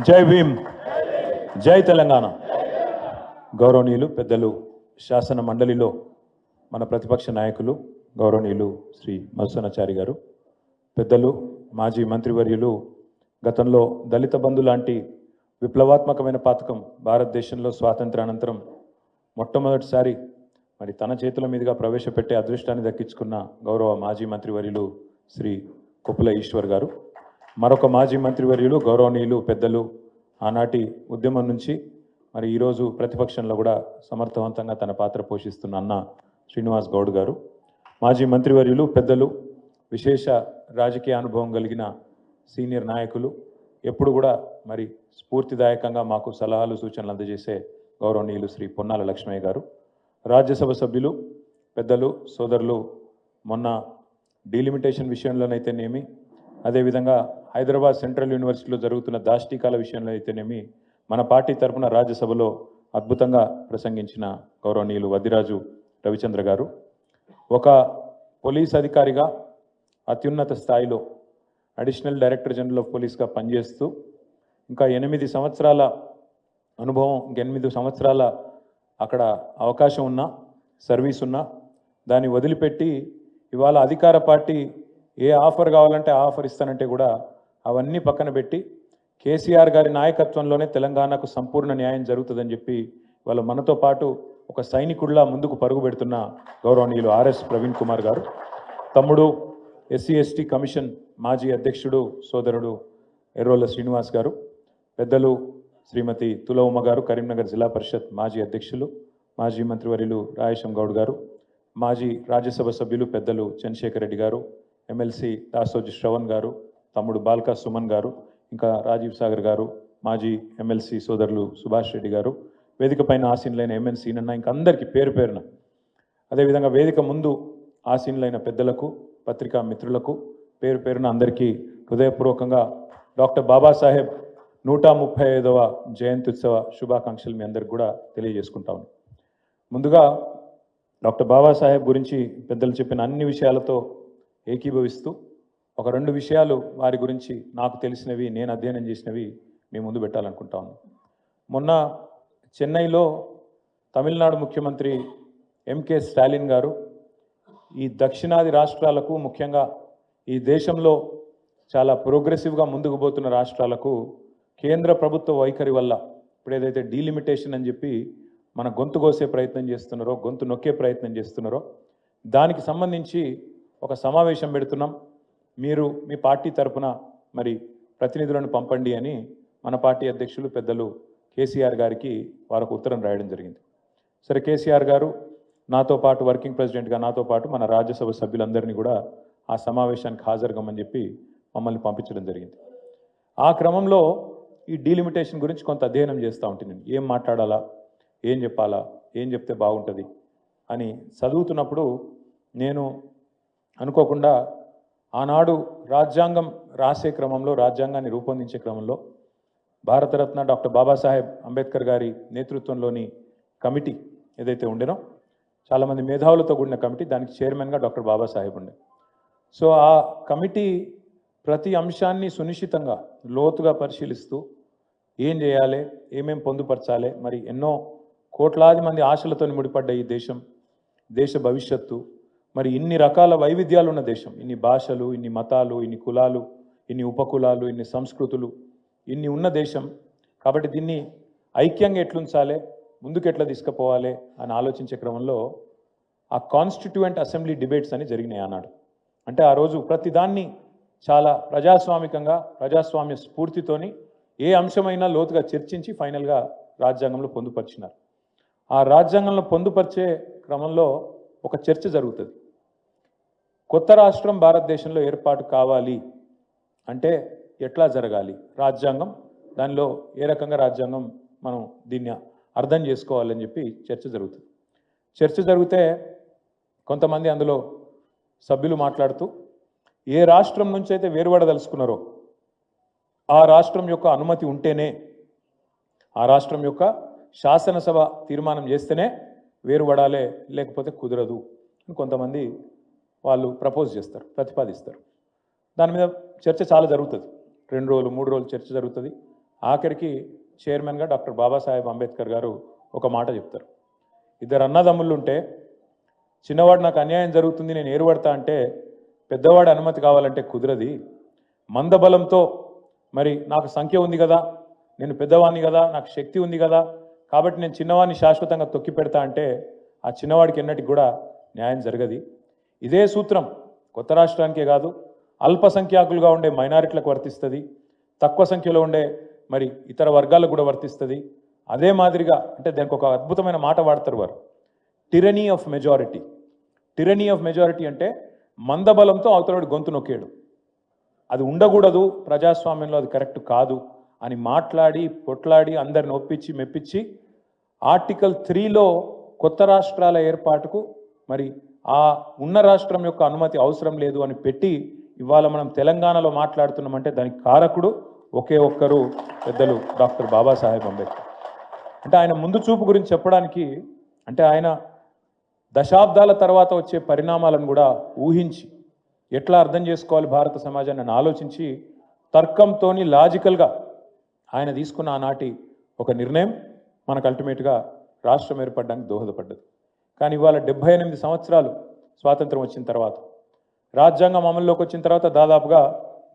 జై భీమ్, జై తెలంగాణ. గౌరవనీయులు పెద్దలు శాసన మండలిలో మన ప్రతిపక్ష నాయకులు గౌరవనీయులు శ్రీ మధుసూదనాచారి గారు, పెద్దలు మాజీ మంత్రివర్యులు, గతంలో దళిత బంధు లాంటి విప్లవాత్మకమైన పథకం భారతదేశంలో స్వాతంత్రానంతరం మొట్టమొదటిసారి మరి తన చేతుల మీదుగా ప్రవేశపెట్టే అదృష్టాన్ని దక్కించుకున్న గౌరవ మాజీ మంత్రివర్యులు శ్రీ కొప్పుల ఈశ్వర్ గారు, మరొక మాజీ మంత్రివర్యులు గౌరవనీయులు పెద్దలు ఆనాటి ఉద్యమం నుంచి మరి ఈరోజు ప్రతిపక్షంలో కూడా సమర్థవంతంగా తన పాత్ర పోషిస్తున్న అన్న శ్రీనివాస్ గౌడ్ గారు, మాజీ మంత్రివర్యులు పెద్దలు, విశేష రాజకీయ అనుభవం కలిగిన సీనియర్ నాయకులు, ఎప్పుడు కూడా మరి స్ఫూర్తిదాయకంగా మాకు సలహాలు సూచనలు అందజేసే గౌరవనీయులు శ్రీ పొన్నాల లక్ష్మయ్య గారు, రాజ్యసభ సభ్యులు పెద్దలు సోదరులు, మొన్న డీలిమిటేషన్ విషయంలోనైతేనేమి, అదేవిధంగా హైదరాబాద్ సెంట్రల్ యూనివర్సిటీలో జరుగుతున్న దాష్టీకాల విషయంలో అయితేనేమి మన పార్టీ తరఫున రాజ్యసభలో అద్భుతంగా ప్రసంగించిన గౌరవనీయులు వద్దిరాజు రవిచంద్ర గారు, ఒక పోలీస్ అధికారిగా అత్యున్నత స్థాయిలో అడిషనల్ డైరెక్టర్ జనరల్ ఆఫ్ పోలీస్గా పనిచేస్తూ ఇంకా 8 సంవత్సరాల అనుభవం, 8 సంవత్సరాల అక్కడ అవకాశం ఉన్నా, సర్వీస్ ఉన్నా దాన్ని వదిలిపెట్టి ఇవాళ అధికార పార్టీ ఏ ఆఫర్ కావాలంటే ఆ ఆఫర్ ఇస్తానంటే కూడా అవన్నీ పక్కన పెట్టి కేసీఆర్ గారి నాయకత్వంలోనే తెలంగాణకు సంపూర్ణ న్యాయం జరుగుతుందని చెప్పి వాళ్ళ మనతో పాటు ఒక సైనికుడిలా ముందుకు పరుగు పెడుతున్న గౌరవనీయులు ఆర్ఎస్ ప్రవీణ్ కుమార్ గారు, తమ్ముడు ఎస్సీ ఎస్టీ కమిషన్ మాజీ అధ్యక్షుడు సోదరుడు ఎర్రోల శ్రీనివాస్ గారు, పెద్దలు శ్రీమతి తుల ఉమ గారు, కరీంనగర్ జిల్లా పరిషత్ మాజీ అధ్యక్షులు, మాజీ మంత్రివర్యులు రాయేశం గౌడ్ గారు, మాజీ రాజ్యసభ సభ్యులు పెద్దలు చంద్రశేఖర్ రెడ్డి గారు, ఎమ్మెల్సీ దాసోజి శ్రవణ్ గారు, తమ్ముడు బాల్కా సుమన్ గారు, ఇంకా రాజీవ్ సాగర్ గారు, మాజీ ఎమ్మెల్సీ సోదరులు సుభాష్ రెడ్డి గారు, వేదిక పైన ఆసీనులైన ఎంఎన్సీ నన్న ఇంకా అందరికీ పేరు పేరున, అదేవిధంగా వేదిక ముందు ఆసీనులైన పెద్దలకు, పత్రికా మిత్రులకు పేరు పేరున అందరికీ హృదయపూర్వకంగా డాక్టర్ బాబాసాహెబ్ 135వ జయంత్యుత్సవ శుభాకాంక్షలు మీ అందరికి కూడా తెలియజేసుకుంటా ఉన్నాను. ముందుగా డాక్టర్ బాబాసాహెబ్ గురించి పెద్దలు చెప్పిన అన్ని విషయాలతో ఏకీభవిస్తూ ఒక 2 విషయాలు వారి గురించి నాకు తెలిసినవి, నేను అధ్యయనం చేసినవి మీ ముందు పెట్టాలనుకుంటా ఉన్నాను. మొన్న చెన్నైలో తమిళనాడు ముఖ్యమంత్రి ఎంకే స్టాలిన్ గారు ఈ దక్షిణాది రాష్ట్రాలకు, ముఖ్యంగా ఈ దేశంలో చాలా ప్రోగ్రెసివ్గా ముందుకు పోతున్న రాష్ట్రాలకు కేంద్ర ప్రభుత్వ వైఖరి వల్ల ఇప్పుడు ఏదైతే డీలిమిటేషన్ అని చెప్పి మన గొంతు కోసే ప్రయత్నం చేస్తున్నారో, గొంతు నొక్కే ప్రయత్నం చేస్తున్నారో దానికి సంబంధించి ఒక సమావేశం పెడుతున్నాం, మీరు మీ పార్టీ తరఫున మరి ప్రతినిధులను పంపండి అని మన పార్టీ అధ్యక్షులు పెద్దలు కేసీఆర్ గారికి వారికి ఉత్తరం రాయడం జరిగింది. సరే, కేసీఆర్ గారు నాతో పాటు వర్కింగ్ ప్రెసిడెంట్గా నాతో పాటు మన రాజ్యసభ సభ్యులందరినీ కూడా ఆ సమావేశానికి హాజరుగమ్మని చెప్పి మమ్మల్ని పంపించడం జరిగింది. ఆ క్రమంలో ఈ డీలిమిటేషన్ గురించి కొంత అధ్యయనం చేస్తూ ఉంటుంది. నేను ఏం మాట్లాడాలా, ఏం చెప్పాలా, ఏం చెప్తే బాగుంటుంది అని చదువుతున్నప్పుడు నేను అనుకోకుండా ఆనాడు రాజ్యాంగం రాసే క్రమంలో, రాజ్యాంగాన్ని రూపొందించే క్రమంలో భారతరత్న డాక్టర్ బాబాసాహెబ్ అంబేద్కర్ గారి నేతృత్వంలోని కమిటీ ఏదైతే ఉండేనో, చాలామంది మేధావులతో కూడిన కమిటీ, దానికి చైర్మన్గా డాక్టర్ బాబాసాహెబ్ ఉండే. సో ఆ కమిటీ ప్రతి అంశాన్ని సునిశ్చితంగా లోతుగా పరిశీలిస్తూ ఏం చేయాలి, ఏమేం పొందుపరచాలి, మరి ఎన్నో కోట్లాది మంది ఆశలతో ముడిపడ్డ ఈ దేశం, దేశ భవిష్యత్తు, మరి ఇన్ని రకాల వైవిధ్యాలు ఉన్న దేశం, ఇన్ని భాషలు, ఇన్ని మతాలు, ఇన్ని కులాలు, ఇన్ని ఉపకులాలు, ఇన్ని సంస్కృతులు, ఇన్ని ఉన్న దేశం కాబట్టి దీన్ని ఐక్యంగా ఎట్లుంచాలి, ముందుకు ఎట్లా తీసుకుపోవాలి అని ఆలోచించే క్రమంలో ఆ కాన్స్టిట్యూయెంట్ అసెంబ్లీ డిబేట్స్ అని జరిగినాయి ఆనాడు. అంటే ఆ రోజు ప్రతిదాన్ని చాలా ప్రజాస్వామికంగా, ప్రజాస్వామ్య స్ఫూర్తితోని ఏ అంశమైనా లోతుగా చర్చించి ఫైనల్గా రాజ్యాంగంలో పొందుపరిచినారు. ఆ రాజ్యాంగంలో పొందుపరిచే క్రమంలో ఒక చర్చ జరుగుతుంది. కొత్త రాష్ట్రం భారతదేశంలో ఏర్పాటు కావాలి అంటే ఎట్లా జరగాలి, రాజ్యాంగం దానిలో ఏ రకంగా రాజ్యాంగం మనం దీన్ని అర్థం చేసుకోవాలని చెప్పి చర్చ జరుగుతుంది. చర్చ జరిగితే కొంతమంది అందులో సభ్యులు మాట్లాడుతూ ఏ రాష్ట్రం నుంచి అయితే వేరుపడదలుచుకున్నారో ఆ రాష్ట్రం యొక్క అనుమతి ఉంటేనే, ఆ రాష్ట్రం యొక్క శాసనసభ తీర్మానం చేస్తేనే వేరుపడాలి, లేకపోతే కుదరదు అని కొంతమంది వాళ్ళు ప్రపోజ్ చేస్తారు, ప్రతిపాదిస్తారు. దాని మీద చర్చ చాలా జరుగుతుంది, 2 రోజులు 3 రోజులు చర్చ జరుగుతుంది. ఆఖరికి చైర్మన్గా డాక్టర్ బాబాసాహెబ్ అంబేద్కర్ గారు ఒక మాట చెప్తారు. ఇద్దరు అన్నదమ్ముళ్ళు ఉంటే చిన్నవాడు నాకు అన్యాయం జరుగుతుంది నేను ఏరుపడతా అంటే పెద్దవాడు అనుమతి కావాలంటే కుదరది. మందబలంతో మరి నాకు సంఖ్య ఉంది కదా, నేను పెద్దవాడిని కదా, నాకు శక్తి ఉంది కదా, కాబట్టి నేను చిన్నవాడిని శాశ్వతంగా తొక్కి పెడతా అంటే ఆ చిన్నవాడికి ఎన్నటికి కూడా న్యాయం జరగది. ఇదే సూత్రం కొత్త రాష్ట్రానికే కాదు, అల్పసంఖ్యాకులుగా ఉండే మైనారిటీలకు వర్తిస్తుంది, తక్కువ సంఖ్యలో ఉండే మరి ఇతర వర్గాలకు కూడా వర్తిస్తుంది. అదే మాదిరిగా అంటే దానికి ఒక అద్భుతమైన మాట వాడతారు వారు, టిరనీ ఆఫ్ మెజారిటీ. టిరనీ ఆఫ్ మెజారిటీ అంటే మందబలంతో అవతలవాడి గొంతు నొక్కేడు, అది ఉండకూడదు, ప్రజాస్వామ్యంలో అది కరెక్ట్ కాదు అని మాట్లాడి కొట్లాడి అందరిని ఒప్పించి మెప్పించి ఆర్టికల్ 3లో కొత్త రాష్ట్రాల ఏర్పాటుకు మరి ఆ ఉన్న రాష్ట్రం యొక్క అనుమతి అవసరం లేదు అని పెట్టి ఇవాళ మనం తెలంగాణలో మాట్లాడుతున్నామంటే దానికి కారకుడు ఒకే ఒక్కరు పెద్దలు డాక్టర్ బాబాసాహెబ్ అంబేద్కర్. అంటే ఆయన ముందు చూపు గురించి చెప్పడానికి అంటే ఆయన దశాబ్దాల తర్వాత వచ్చే పరిణామాలను కూడా ఊహించి ఎట్లా అర్థం చేసుకోవాలి భారత సమాజాన్ని ఆలోచించి తర్కంతోని లాజికల్గా ఆయన తీసుకున్న ఆనాటి ఒక నిర్ణయం మనకు అల్టిమేట్గా రాష్ట్రం ఏర్పడడానికి దోహదపడ్డది. కానీ ఇవాళ 78 సంవత్సరాలు స్వాతంత్రం వచ్చిన తర్వాత, రాజ్యాంగం అమల్లోకి వచ్చిన తర్వాత దాదాపుగా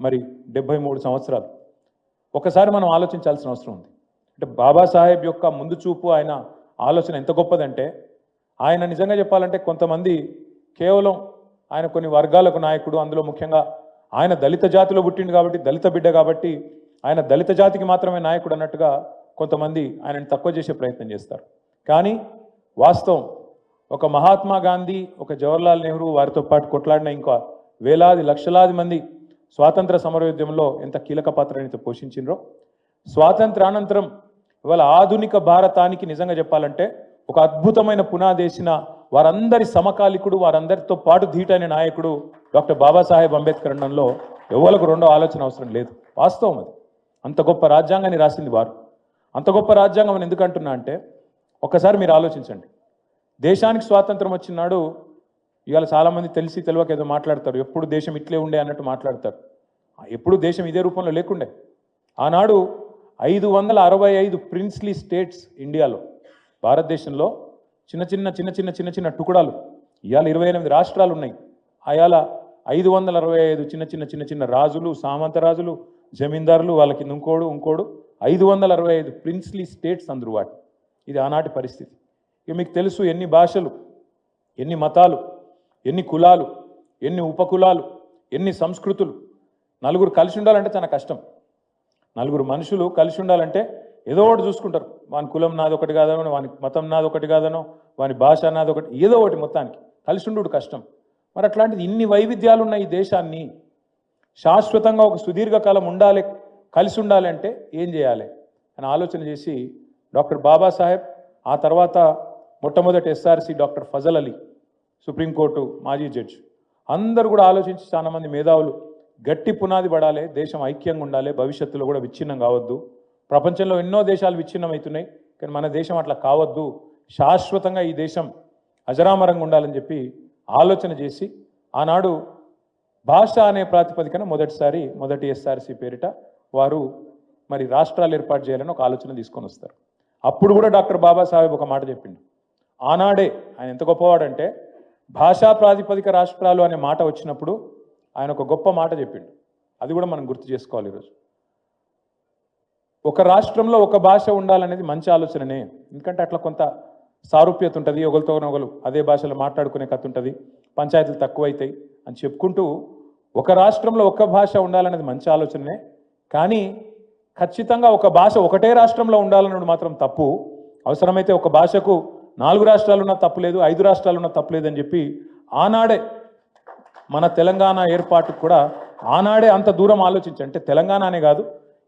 మరి 73 సంవత్సరాలు. ఒకసారి మనం ఆలోచించాల్సిన అవసరం ఉంది. అంటే బాబాసాహెబ్ యొక్క ముందు చూపు, ఆయన ఆలోచన ఎంత గొప్పదంటే ఆయన నిజంగా చెప్పాలంటే కొంతమంది కేవలం ఆయన కొన్ని వర్గాలకు నాయకుడు, అందులో ముఖ్యంగా ఆయన దళిత జాతిలో పుట్టిండు కాబట్టి, దళిత బిడ్డ కాబట్టి ఆయన దళిత జాతికి మాత్రమే నాయకుడు అన్నట్టుగా కొంతమంది ఆయనని తక్కువ చేసే ప్రయత్నం చేస్తారు. కానీ వాస్తవం ఒక మహాత్మా గాంధీ, ఒక జవహర్లాల్ నెహ్రూ, వారితో పాటు కొట్లాడిన ఇంకా వేలాది లక్షలాది మంది స్వాతంత్ర సమరోద్యమంలో ఎంత కీలక పాత్రని పోషించిండ్రో, స్వాతంత్రానంతరం ఇవాళ ఆధునిక భారతానికి నిజంగా చెప్పాలంటే ఒక అద్భుతమైన పునాదేసిన వారందరి సమకాలికుడు, వారందరితో పాటు ధీటైన నాయకుడు డాక్టర్ బాబాసాహెబ్ అంబేద్కర్ అనడంలో ఎవరికి రెండో ఆలోచన అవసరం లేదు. వాస్తవం అది. అంత గొప్ప రాజ్యాంగాన్ని రాసింది వారు. అంత గొప్ప రాజ్యాంగం అని ఎందుకంటున్నా అంటే ఒకసారి మీరు ఆలోచించండి. దేశానికి స్వాతంత్రం వచ్చినాడు ఇవాళ చాలామంది తెలిసి తెలియక ఏదో మాట్లాడతారు, ఎప్పుడు దేశం ఇట్లే ఉండే అన్నట్టు మాట్లాడతారు. ఎప్పుడు దేశం ఇదే రూపంలో లేకుండే. ఆనాడు 565 ప్రిన్స్లీ స్టేట్స్ ఇండియాలో, భారతదేశంలో చిన్న చిన్న టుకుడాలు. ఇవాళ 28 రాష్ట్రాలు ఉన్నాయి. అయాల 565 చిన్న చిన్న రాజులు, సామంత రాజులు, జమీందారులు, వాళ్ళ కింద ఇంకోడు 565 ప్రిన్స్లీ స్టేట్స్ అందరు వాటి. ఇది ఆనాటి పరిస్థితి. ఇక మీకు తెలుసు ఎన్ని భాషలు, ఎన్ని మతాలు, ఎన్ని కులాలు, ఎన్ని ఉపకులాలు, ఎన్ని సంస్కృతులు. నలుగురు కలిసి ఉండాలంటే చాలా కష్టం. నలుగురు మనుషులు కలిసి ఉండాలంటే ఏదో ఒకటి చూసుకుంటారు. వాని కులం నాది ఒకటి కాదనో, వాని మతం నాది ఒకటి కాదనో, వాని భాష నాది ఒకటి, ఏదో ఒకటి మొత్తానికి కలిసి ఉండు కష్టం. మరి అట్లాంటిది ఇన్ని వైవిధ్యాలు ఉన్న ఈ దేశాన్ని శాశ్వతంగా ఒక సుదీర్ఘకాలం ఉండాలి, కలిసి ఉండాలి అంటే ఏం చేయాలి అని ఆలోచన చేసి డాక్టర్ బాబాసాహెబ్, ఆ తర్వాత మొట్టమొదటి SRC doctor Fazal Ali, supreme court మాజీ జడ్జి, అందరూ కూడా ఆలోచించి చాలామంది మేధావులు గట్టి పునాది పడాలి, దేశం ఐక్యంగా ఉండాలి, భవిష్యత్తులో కూడా విచ్ఛిన్నం కావద్దు. ప్రపంచంలో ఎన్నో దేశాలు విచ్ఛిన్నం అవుతున్నాయి, కానీ మన దేశం అట్లా కావద్దు, శాశ్వతంగా ఈ దేశం అజరామరంగా ఉండాలని చెప్పి ఆలోచన చేసి ఆనాడు భాష అనే ప్రాతిపదికన మొదటి ఎస్ఆర్సి పేరిట వారు మరి రాష్ట్రాలు ఏర్పాటు చేయాలని ఒక ఆలోచన తీసుకొని వస్తారు. అప్పుడు కూడా డాక్టర్ బాబాసాహెబ్ ఒక మాట చెప్పిండు. ఆనాడే ఆయన ఎంత గొప్పవాడంటే భాషా ప్రాతిపదిక రాష్ట్రాలు అనే మాట వచ్చినప్పుడు ఆయన ఒక గొప్ప మాట చెప్పిండు. అది కూడా మనం గుర్తు చేసుకోవాలి ఈరోజు. ఒక రాష్ట్రంలో ఒక భాష ఉండాలనేది మంచి ఆలోచననే, ఎందుకంటే అట్లా కొంత సారూప్యత ఉంటుంది, ఒకరితో ఒకరు అదే భాషలో మాట్లాడుకునే కథ ఉంటుంది, పంచాయతీలు తక్కువైతాయి అని చెప్పుకుంటూ ఒక రాష్ట్రంలో ఒక భాష ఉండాలనేది మంచి ఆలోచననే. కానీ ఖచ్చితంగా ఒక భాష ఒకటే రాష్ట్రంలో ఉండాలన్నది మాత్రం తప్పు. అవసరమైతే ఒక భాషకు 4 రాష్ట్రాలున్నా తప్పులేదు, 5 రాష్ట్రాలున్నా తప్పులేదు అని చెప్పి ఆనాడే మన తెలంగాణ ఏర్పాటుకు కూడా ఆనాడే అంత దూరం ఆలోచించి, అంటే తెలంగాణ అనే కాదు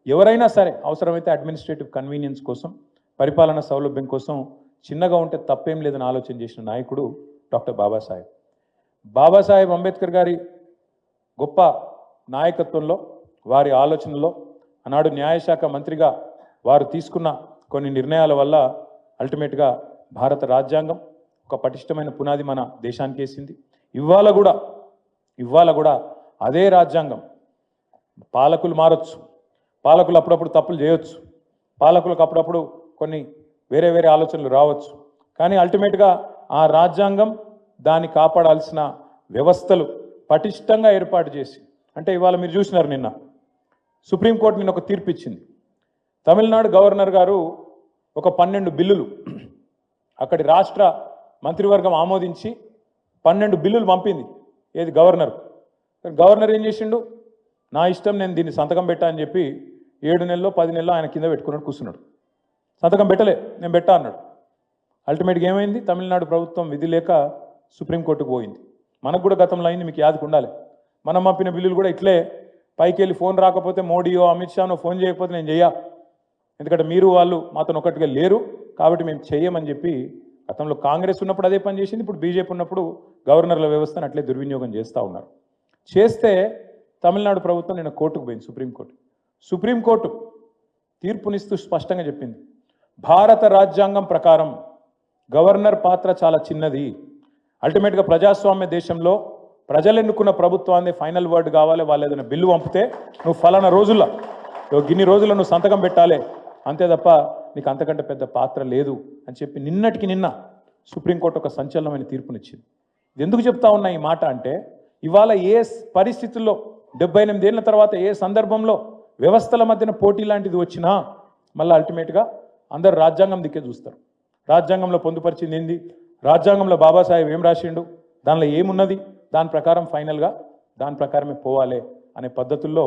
ఎవరైనా సరే అవసరమైతే అడ్మినిస్ట్రేటివ్ కన్వీనియన్స్ కోసం, పరిపాలన సౌలభ్యం కోసం చిన్నగా ఉంటే తప్పేం లేదని ఆలోచన చేసిన నాయకుడు డాక్టర్ బాబాసాహెబ్. బాబాసాహెబ్ అంబేద్కర్ గారి గొప్ప నాయకత్వంలో, వారి ఆలోచనలో ఆనాడు న్యాయశాఖ మంత్రిగా వారు తీసుకున్న కొన్ని నిర్ణయాల వల్ల అల్టిమేట్గా భారత రాజ్యాంగం ఒక పటిష్టమైన పునాది మన దేశానికి వేసింది. ఇవాళ కూడా అదే రాజ్యాంగం, పాలకులు మారచ్చు, పాలకులు అప్పుడప్పుడు తప్పులు చేయొచ్చు, పాలకులకు అప్పుడప్పుడు కొన్ని వేరే వేరే ఆలోచనలు రావచ్చు. కానీ అల్టిమేట్గా ఆ రాజ్యాంగం దాన్ని కాపాడాల్సిన వ్యవస్థలు పటిష్టంగా ఏర్పాటు చేసి, అంటే ఇవాళ మీరు చూసినారు నిన్న సుప్రీంకోర్టు నిన్న ఒక తీర్పు ఇచ్చింది. తమిళనాడు గవర్నర్ గారు ఒక 12 బిల్లులు అక్కడి రాష్ట్ర మంత్రివర్గం ఆమోదించి 12 బిల్లులు పంపింది. ఏది గవర్నర్ గవర్నర్ ఏం చేసిండు, నా ఇష్టం నేను దీన్ని సంతకం పెట్టా అని చెప్పి 7 నెలల్లో 10 నెలల్లో ఆయన కింద పెట్టుకున్నాడు, కూర్చున్నాడు. సంతకం పెట్టలే, నేను పెట్టా అన్నాడు. అల్టిమేట్గా ఏమైంది, తమిళనాడు ప్రభుత్వం విధి లేక సుప్రీంకోర్టుకు పోయింది. మనకు కూడా గతంలో అయింది, మీకు యాదకు ఉండాలి. మనం పంపిన బిల్లులు కూడా ఇట్లే పైకి వెళ్ళి ఫోన్ రాకపోతే మోడీయో అమిత్ షానో ఫోన్ చేయకపోతే నేను చెయ్యా, ఎందుకంటే మీరు వాళ్ళు మాతో ఒకటిగా లేరు కాబట్టి మేము చెయ్యమని చెప్పి గతంలో కాంగ్రెస్ ఉన్నప్పుడు అదే పని చేసింది. ఇప్పుడు బీజేపీ ఉన్నప్పుడు గవర్నర్ల వ్యవస్థను అట్లే దుర్వినియోగం చేస్తూ ఉన్నారు. చేస్తే తమిళనాడు ప్రభుత్వం నిన్న కోర్టుకు పోయింది, సుప్రీంకోర్టు తీర్పునిస్తూ స్పష్టంగా చెప్పింది, భారత రాజ్యాంగం ప్రకారం గవర్నర్ పాత్ర చాలా చిన్నది. అల్టిమేట్గా ప్రజాస్వామ్య దేశంలో ప్రజలు ఎన్నుకున్న ప్రభుత్వాన్ని ఫైనల్ వర్డ్ కావాలి. వాళ్ళు ఏదైనా బిల్లు పంపితే నువ్వు ఫలానా రోజుల్లో గిన్ని రోజుల్లో నువ్వు సంతకం పెట్టాలి, అంతే తప్ప నీకు అంతకంటే పెద్ద పాత్ర లేదు అని చెప్పి నిన్నటికి నిన్న సుప్రీంకోర్టు ఒక సంచలనమైన తీర్పునిచ్చింది. ఇది ఎందుకు చెప్తా ఉన్నా ఈ మాట అంటే, ఇవాళ ఏ పరిస్థితుల్లో 78 ఏళ్ల తర్వాత ఏ సందర్భంలో వ్యవస్థల మధ్యన పోటీ లాంటిది వచ్చినా మళ్ళీ అల్టిమేట్గా అందరు రాజ్యాంగం దిక్కే చూస్తారు. రాజ్యాంగంలో పొందుపరిచింది ఏంది, రాజ్యాంగంలో బాబాసాహెబ్ ఏం రాసిండు, దానిలో ఏమున్నది, దాని ప్రకారం ఫైనల్గా దాని ప్రకారమే పోవాలి అనే పద్ధతుల్లో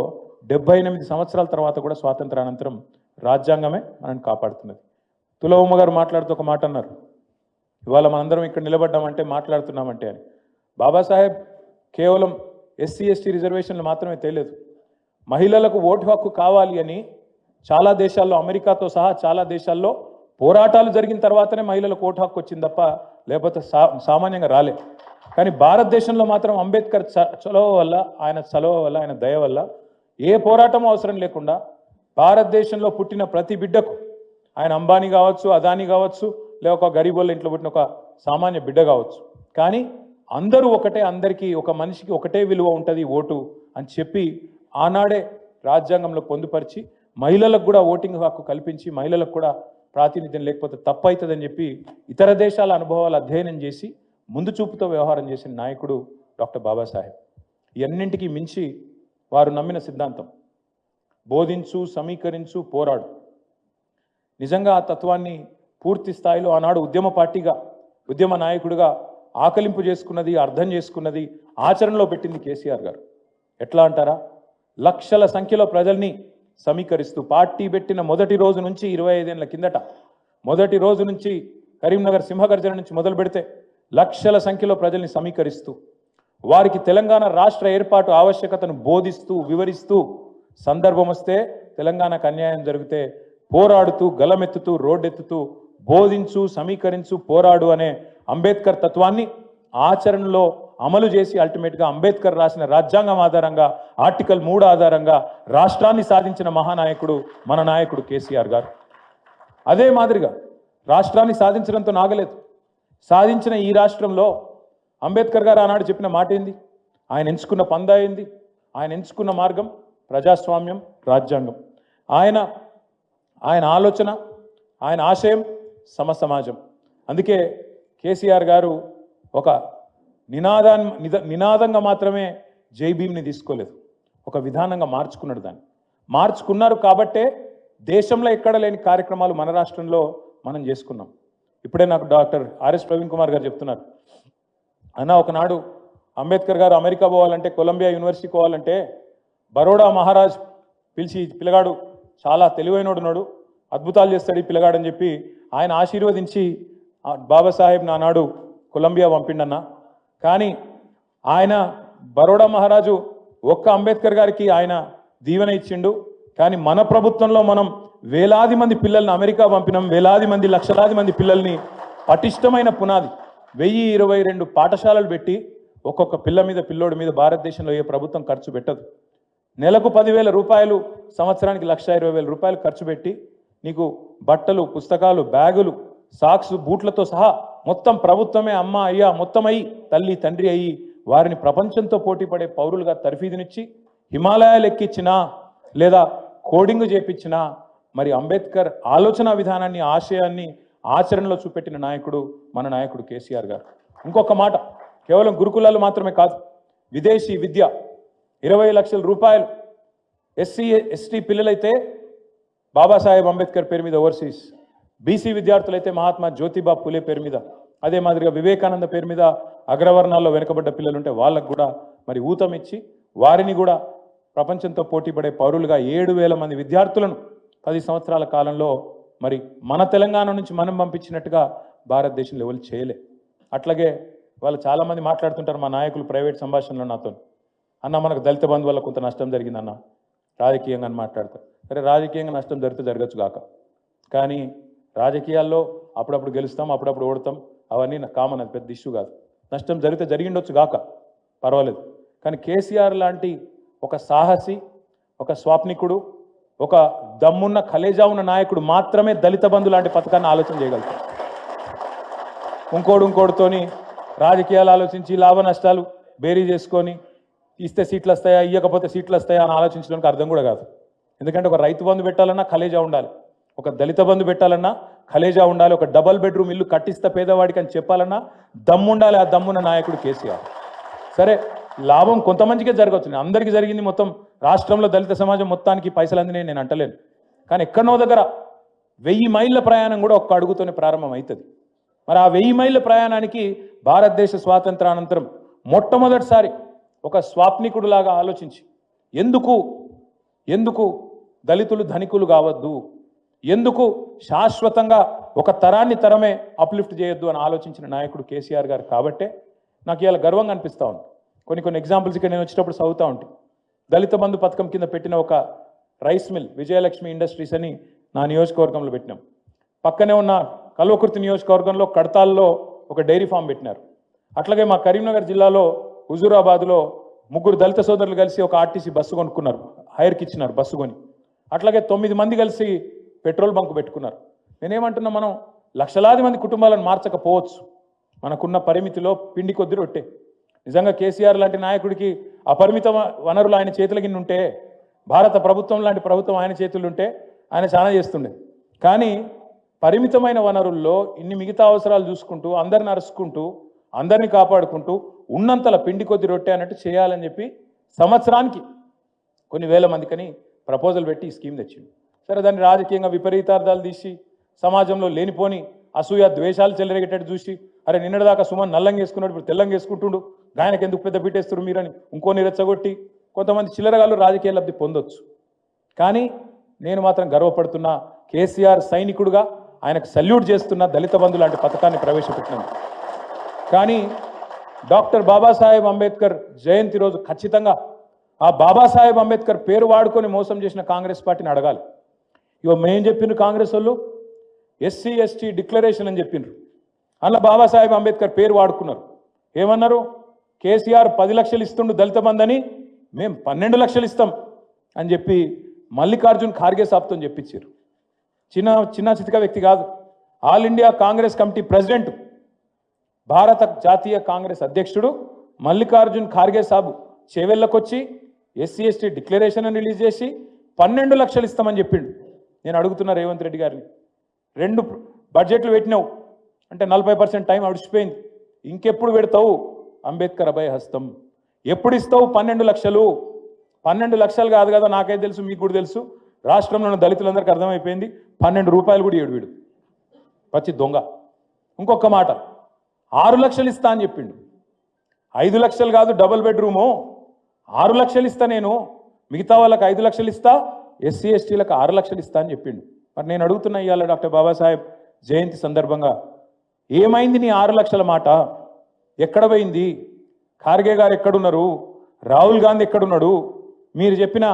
78 సంవత్సరాల తర్వాత కూడా స్వాతంత్రానంతరం రాజ్యాంగమే మనల్ని కాపాడుతున్నది. తులవమ్మ గారు మాట్లాడుతూ ఒక మాట అన్నారు, ఇవాళ మనందరం ఇక్కడ నిలబడ్డామంటే మాట్లాడుతున్నామంటే అని. బాబాసాహెబ్ కేవలం ఎస్సీ ఎస్టీ రిజర్వేషన్లు మాత్రమే తేలేదు, మహిళలకు ఓటు హక్కు కావాలి అని చాలా దేశాల్లో, అమెరికాతో సహా చాలా దేశాల్లో పోరాటాలు జరిగిన తర్వాతనే మహిళలకు ఓటు హక్కు వచ్చింది తప్ప లేకపోతే సామాన్యంగా రాలే. కానీ భారతదేశంలో మాత్రం అంబేద్కర్ చొలవ వల్ల, ఆయన చలవ వల్ల, ఆయన దయ వల్ల ఏ పోరాటం అవసరం లేకుండా భారతదేశంలో పుట్టిన ప్రతి బిడ్డకు, ఆయన అంబానీ కావచ్చు, అదానీ కావచ్చు, లేక ఒక గరీబోళ్ళ ఇంట్లో పుట్టిన ఒక సామాన్య బిడ్డ కావచ్చు, కానీ అందరూ ఒకటే, అందరికీ ఒక మనిషికి ఒకటే విలువ ఉంటుంది ఓటు అని చెప్పి ఆనాడే రాజ్యాంగంలో పొందుపరిచి మహిళలకు కూడా ఓటింగ్ హక్కు కల్పించి మహిళలకు కూడా ప్రాతినిధ్యం లేకపోతే తప్పు అవుతుందని చెప్పి ఇతర దేశాల అనుభవాలు అధ్యయనం చేసి ముందు చూపుతో వ్యవహారం చేసిన నాయకుడు డాక్టర్ బాబాసాహెబ్. ఇవన్నింటికీ మించి వారు నమ్మిన సిద్ధాంతం బోధించు, సమీకరించు, పోరాడు. నిజంగా ఆ తత్వాన్ని పూర్తి స్థాయిలో ఆనాడు ఉద్యమ పార్టీగా, ఉద్యమ నాయకుడిగా ఆకలింపు చేసుకున్నది, అర్థం చేసుకున్నది, ఆచరణలో పెట్టింది కేసీఆర్ గారు. ఎట్లా అంటారా, లక్షల సంఖ్యలో ప్రజల్ని సమీకరిస్తూ పార్టీ పెట్టిన మొదటి రోజు నుంచి 25 ఏళ్ల కిందట మొదటి రోజు నుంచి కరీంనగర్ సింహగర్జన నుంచి మొదలు పెడితే లక్షల సంఖ్యలో ప్రజల్ని సమీకరిస్తూ వారికి తెలంగాణ రాష్ట్ర ఏర్పాటు ఆవశ్యకతను బోధిస్తూ, వివరిస్తూ, సందర్భం వస్తే తెలంగాణకు అన్యాయం జరిగితే పోరాడుతూ, గలమెత్తుతూ, రోడ్డెత్తుతూ బోధించు, సమీకరించు, పోరాడు అనే అంబేద్కర్ తత్వాన్ని ఆచరణలో అమలు చేసి అల్టిమేట్గా అంబేద్కర్ రాసిన రాజ్యాంగం ఆధారంగా ఆర్టికల్ 3 ఆధారంగా రాష్ట్రాన్ని సాధించిన మహానాయకుడు మన నాయకుడు కేసీఆర్ గారు. అదే మాదిరిగా రాష్ట్రాన్ని సాధించడంతో నాగలేదు, సాధించిన ఈ రాష్ట్రంలో అంబేద్కర్ గారు ఆనాడు చెప్పిన మాట ఏంది, ఆయన ఎంచుకున్న పందా ఏంది, ఆయన ఎంచుకున్న మార్గం ప్రజాస్వామ్యం, రాజ్యాంగం. ఆయన ఆలోచన, ఆయన ఆశయం సమసమాజం. అందుకే కేసీఆర్ గారు ఒక నినాదంగా మాత్రమే జై భీమ్ని తీసుకోలేదు, ఒక విధానంగా మార్చుకున్నాడు. దాన్ని మార్చుకున్నారు కాబట్టే దేశంలో ఎక్కడ లేని కార్యక్రమాలు మన రాష్ట్రంలో మనం చేసుకున్నాం. ఇప్పుడే నాకు డాక్టర్ ఆర్ఎస్ ప్రవీణ్ కుమార్ గారు చెప్తున్నారు, అన్న ఒకనాడు అంబేద్కర్ గారు అమెరికా పోవాలంటే, కొలంబియా యూనివర్సిటీకి పోవాలంటే బరోడా మహారాజ్ పిలిచి, పిల్లగాడు చాలా తెలివైనడున్నాడు, అద్భుతాలు చేస్తాడు ఈ పిల్లగాడని చెప్పి ఆయన ఆశీర్వదించి బాబాసాహెబ్ నానాడు కొలంబియా పంపిండన్న. కానీ ఆయన బరోడా మహారాజు ఒక్క అంబేద్కర్ గారికి ఆయన దీవెన ఇచ్చిండు. కానీ మన ప్రభుత్వంలో మనం వేలాది మంది పిల్లల్ని అమెరికా పంపినాం, వేలాది మంది, లక్షలాది మంది పిల్లల్ని పటిష్టమైన పునాది 1022 పాఠశాలలు పెట్టి ఒక్కొక్క పిల్ల మీద, పిల్లోడి మీద భారతదేశంలో ఏ ప్రభుత్వం ఖర్చు పెట్టదు. నెలకు 10,000 రూపాయలు, సంవత్సరానికి 1,20,000 రూపాయలు ఖర్చు పెట్టి నీకు బట్టలు, పుస్తకాలు, బ్యాగులు, సాక్స్, బూట్లతో సహా మొత్తం ప్రభుత్వమే అమ్మ, అయ్యా మొత్తం అయ్యి, తల్లి, తండ్రి అయ్యి వారిని ప్రపంచంతో పోటీపడే పౌరులుగా తర్ఫీదునిచ్చి హిమాలయాలు ఎక్కించినా లేదా కోడింగ్ చేపించినా మరి అంబేద్కర్ ఆలోచన విధానాన్ని ఆశయాన్ని ఆచరణలో చూపెట్టిన నాయకుడు మన నాయకుడు కేసీఆర్ గారు. ఇంకొక మాట, కేవలం గురుకులాలు మాత్రమే కాదు, విదేశీ విద్య 20 లక్షల రూపాయలు ఎస్సీ ఎస్టీ పిల్లలైతే బాబాసాహెబ్ అంబేద్కర్ పేరు మీద ఓవర్సీస్, బీసీ విద్యార్థులైతే మహాత్మా జ్యోతిబా పులే పేరు మీద, అదే మాదిరిగా వివేకానంద పేరు మీద అగ్రవర్ణాల్లో వెనుకబడ్డ పిల్లలుంటే వాళ్ళకు కూడా మరి ఊతం ఇచ్చి వారిని కూడా ప్రపంచంతో పోటీపడే పౌరులుగా 7,000 మంది విద్యార్థులను 10 సంవత్సరాల కాలంలో మరి మన తెలంగాణ నుంచి మనం పంపించినట్టుగా భారతదేశంలో ఎవరు చేయలే. అట్లాగే వాళ్ళు చాలామంది మాట్లాడుతుంటారు మా నాయకులు ప్రైవేట్ సంభాషణలో నాతో, అన్న మనకు దళిత బంధు వల్ల కొంత నష్టం జరిగిందన్న రాజకీయంగా అని మాట్లాడతారు. సరే, రాజకీయంగా నష్టం జరిగితే జరగచ్చు కాక, కానీ రాజకీయాల్లో అప్పుడప్పుడు గెలుస్తాం, అప్పుడప్పుడు ఓడతాం, అవన్నీ కామన్, అది పెద్ద ఇష్యూ కాదు. నష్టం జరిగితే జరిగిండొచ్చు కాక పర్వాలేదు, కానీ కేసీఆర్ లాంటి ఒక సాహసి, ఒక స్వాప్నికుడు, ఒక దమ్మున్న కలేజా ఉన్న నాయకుడు మాత్రమే దళిత బంధు లాంటి పథకాన్ని ఆలోచన చేయగలుగుతారు. ఇంకోటితోని రాజకీయాలు ఆలోచించి లాభ నష్టాలు బేరీ చేసుకొని ఇస్తే సీట్లు వస్తాయా, ఇవ్వకపోతే సీట్లు వస్తాయా అని ఆలోచించడానికి అర్థం కూడా కాదు. ఎందుకంటే ఒక రైతు బంధు పెట్టాలన్నా కలేజా ఉండాలి, ఒక దళిత బంధు పెట్టాలన్నా కలేజా ఉండాలి, ఒక డబల్ బెడ్రూమ్ ఇల్లు కట్టిస్తే పేదవాడికి అని చెప్పాలన్నా దమ్ము ఉండాలి. ఆ దమ్మున్న నాయకుడు కేసీఆర్. సరే, లాభం కొంతమందికే జరగవచ్చు, అందరికీ జరిగింది మొత్తం రాష్ట్రంలో దళిత సమాజం మొత్తానికి పైసలు అందినాయి నేను అంటలేను, కానీ ఎక్కడనో దగ్గర 1000 మైళ్ళ ప్రయాణం కూడా ఒక్క అడుగుతోనే ప్రారంభం అవుతుంది. మరి ఆ 1000 మైళ్ళ ప్రయాణానికి భారతదేశ స్వాతంత్రానంతరం మొట్టమొదటిసారి ఒక స్వాప్నికుడులాగా ఆలోచించి ఎందుకు దళితులు ధనికులు కావద్దు, ఎందుకు శాశ్వతంగా ఒక తరమే అప్లిఫ్ట్ చేయొద్దు అని ఆలోచించిన నాయకుడు కేసీఆర్ గారు. కాబట్టే నాకు ఇవాళ గర్వంగా అనిపిస్తూ ఉంది. కొన్ని ఎగ్జాంపుల్స్ ఇక్కడ నేను వచ్చేటప్పుడు చదువుతూ ఉంటాను. దళిత బంధు పథకం కింద పెట్టిన ఒక రైస్ మిల్ విజయలక్ష్మి ఇండస్ట్రీస్ అని నా నియోజకవర్గంలో పెట్టినాం. పక్కనే ఉన్న కల్వకుర్తి నియోజకవర్గంలో కడతాల్లో ఒక డైరీ ఫామ్ పెట్టినారు. అట్లాగే మా కరీంనగర్ జిల్లాలో హుజూరాబాద్లో 3 దళిత సోదరులు కలిసి ఒక ఆర్టీసీ బస్సు కొనుక్కున్నారు, హైర్కి ఇచ్చినారు బస్సు కొని. అట్లాగే 9 మంది కలిసి పెట్రోల్ బంక్ పెట్టుకున్నారు. నేనేమంటున్నా, మనం లక్షలాది మంది కుటుంబాలను మార్చకపోవచ్చు, మనకున్న పరిమితిలో పిండి కొద్ది రొట్టె. నిజంగా కేసీఆర్ లాంటి నాయకుడికి అపరిమిత వనరులు ఆయన చేతుల కింద ఉంటే, భారత ప్రభుత్వం లాంటి ప్రభుత్వం ఆయన చేతులు ఉంటే ఆయన చాలా చేస్తుండే. కానీ పరిమితమైన వనరుల్లో ఇన్ని మిగతా అవసరాలు చూసుకుంటూ, అందరిని అరుచుకుంటూ, అందరినీ కాపాడుకుంటూ ఉన్నంతల పిండి కొద్ది రొట్టె అన్నట్టు చేయాలని చెప్పి సంవత్సరానికి కొన్ని వేల మందికని ప్రపోజల్ పెట్టి ఈ స్కీమ్ తెచ్చిండు. సరే, దాన్ని రాజకీయంగా విపరీతార్థాలు తీసి సమాజంలో లేనిపోని అసూయ ద్వేషాలు చెలరేగేటట్టు చూసి, అరే నిన్నటిదాకా సుమన్ నల్లంగా వేసుకున్నాడు, ఇప్పుడు తెల్లంగా వేసుకుంటుండు, ఆయనకు ఎందుకు పెద్ద పీటేస్తారు మీరని ఇంకోని రెచ్చగొట్టి కొంతమంది చిల్లరగాళ్ళు రాజకీయ లబ్ధి పొందొచ్చు. కానీ నేను మాత్రం గర్వపడుతున్నా, కేసీఆర్ సైనికుడుగా ఆయనకు సల్యూట్ చేస్తున్న దళిత బంధు లాంటి పథకాన్ని ప్రవేశపెట్టినాం. కానీ డాక్టర్ బాబాసాహెబ్ అంబేద్కర్ జయంతి రోజు ఖచ్చితంగా ఆ బాబాసాహెబ్ అంబేద్కర్ పేరు వాడుకొని మోసం చేసిన కాంగ్రెస్ పార్టీని అడగాలి. ఇగో మేము చెప్పిండ్రు, కాంగ్రెస్ వాళ్ళు ఎస్సీ ఎస్టీ డిక్లరేషన్ అని చెప్పిండ్రు, అందులో బాబాసాహెబ్ అంబేద్కర్ పేరు వాడుకున్నారు. ఏమన్నారు, కేసీఆర్ 10 లక్షలు ఇస్తుండు దళిత బంధు అని, మేము 12 లక్షలు ఇస్తాం అని చెప్పి మల్లికార్జున్ ఖార్గే సాబ్తో చెప్పించారు. చిన్న చితిక వ్యక్తి కాదు, all India Congress committee president, భారత జాతీయ కాంగ్రెస్ అధ్యక్షుడు మల్లికార్జున్ ఖార్గే సాబు చేవెళ్ళకొచ్చి ఎస్సీ ఎస్టీ డిక్లరేషన్ అని రిలీజ్ చేసి 12 లక్షలు ఇస్తామని చెప్పిండు. నేను అడుగుతున్నా రేవంత్ రెడ్డి గారిని, 2 బడ్జెట్లు పెట్టినావు అంటే 40% టైం అడిచిపోయింది, ఇంకెప్పుడు పెడతావు అంబేద్కర్ అభయ హస్తం, ఎప్పుడు ఇస్తావు 12 లక్షలు? 12 లక్షలు కాదు కదా, నాకైతే తెలుసు, మీకు కూడా తెలుసు, రాష్ట్రంలో ఉన్న దళితులందరికీ అర్థమైపోయింది, 12 రూపాయలు కూడా ఇవ్వడు వీడు, పచ్చి దొంగ. ఇంకొక మాట, 6 లక్షలు ఇస్తా అని చెప్పిండు. 5 లక్షలు కాదు డబుల్ బెడ్రూము, 6 లక్షలు ఇస్తా నేను, మిగతా వాళ్ళకి 5 లక్షలు ఇస్తా, ఎస్సీ ఎస్టీలకు 6 లక్షలు ఇస్తా అని చెప్పిండు. మరి నేను అడుగుతున్నా ఇవాళ డాక్టర్ బాబాసాహెబ్ జయంతి సందర్భంగా, ఏమైంది నీ 6 లక్షల మాట? ఎక్కడ పోయింది? ఖార్గే గారు ఎక్కడున్నారు? రాహుల్ గాంధీ ఎక్కడున్నాడు? మీరు చెప్పిన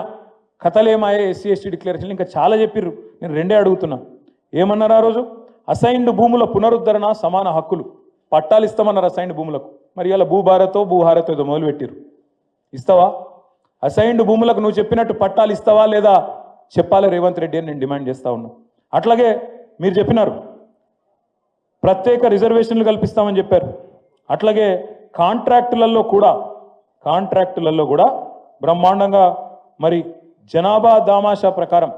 కథలేమాయే ఎస్సీ ఎస్టీ డిక్లరేషన్ ఇంకా చాలా చెప్పిర్రు. నేను 2 అడుగుతున్నా. ఏమన్నారు ఆ రోజు? అసైన్డ్ భూముల పునరుద్ధరణ, సమాన హక్కులు, పట్టాలు ఇస్తామన్నారు అసైన్డ్ భూములకు. మరి ఇలా భూభారతో ఏదో మొదలుపెట్టిర్రు. ఇస్తావా? అసైన్డ్ భూములకు నువ్వు చెప్పినట్టు పట్టాలు ఇస్తావా లేదా చెప్పాలి రేవంత్ రెడ్డి అని నేను డిమాండ్ చేస్తా ఉన్నా. అట్లాగే మీరు చెప్పినారు ప్రత్యేక రిజర్వేషన్లు కల్పిస్తామని చెప్పారు. అట్లాగే కాంట్రాక్టులలో కూడా బ్రహ్మాండంగా మరి జనాభా దామాషా ప్రకారం